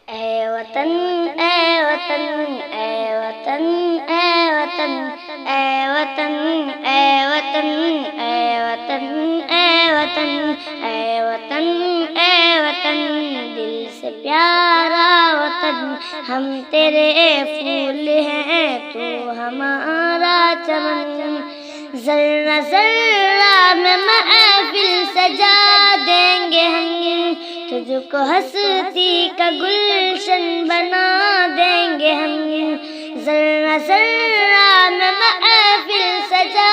اے وطن اے وطن اے وطن اے وطن اے وطن اے وطن اے وطن اے وطن اے وطن اے وطن دل سے پیارا وطن ہم تیرے پھول ہیں تو ہمارا چمن ذرہ ذرہ میں محفل سجا دیں گے ہم تجھ کو ہستی کا گلشن بنا دیں گے ہم ذرہ ذرہ میں محفل سجا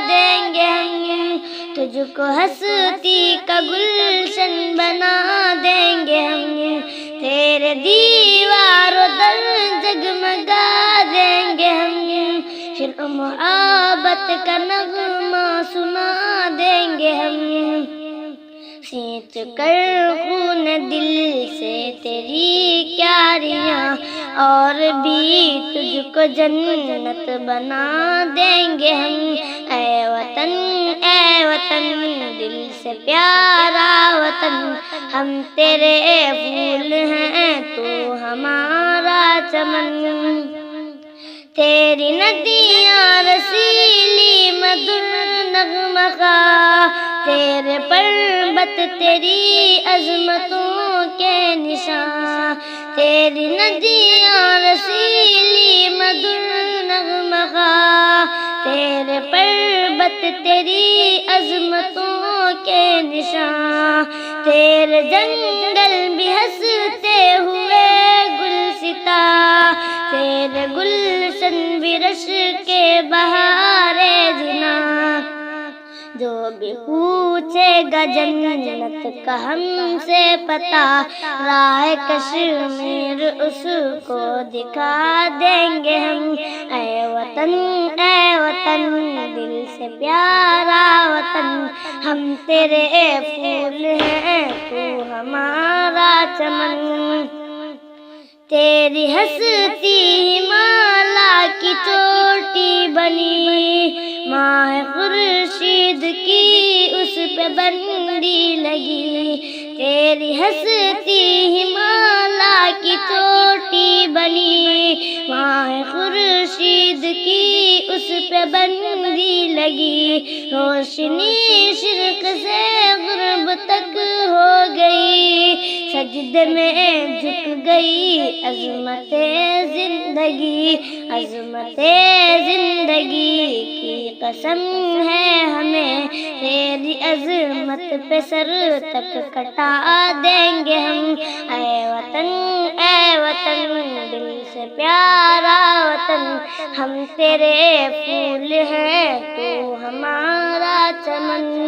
دیں گے ہم تجھ کو ہستی کا گلشن بنا دیں گے ہم تیرے دیواروں در جگمگا دیں گے ہم پھر محبت کا نغمہ سنا دیں گے ہم سینچ کر خون دل سے تیری کیاریاں اور بھی تجھ کو جنت بنا دیں گے ہم اے وطن دل سے پیارا وطن ہم تیرے پھول ہیں تو ہمارا چمن تیری ندیاں رسیلی مدھر نغمہ خواہ تیرے پربت تیری عظمتوں کے نشان تیری ندیاں رسیلی مدھر نغمہ خواہ تیرے پربت تیری عظمتوں کے نشان تیرے جنگل بھی ہنستے ہوئے گلستا تیرے گلشن بھی رش کے بہار جنا جو بھی پوچھے گا جنت کا ہم سے پتا راہ کشمیر اس کو دکھا دیں گے ہم اے وطن دل سے پیارا وطن ہم تیرے پھول ہیں تو ہمارا چمن تیری ہستی ہمالا کی چوٹی بنی ماہ خورشید کی اس پہ بندی لگی تیری ہستی ہمالا کی چوٹی بنی ماہ خورشید کی اس پہ بندی لگی روشنی شرق سے غرب تک ہو گئی سجدے میں جھک گئی عظمت زندگی کی قسم ہے ہمیں تیری عظمت پہ سر تک کٹا دیں گے ہم اے وطن دل سے پیارا وطن ہم تیرے پھول ہیں تو ہمارا چمن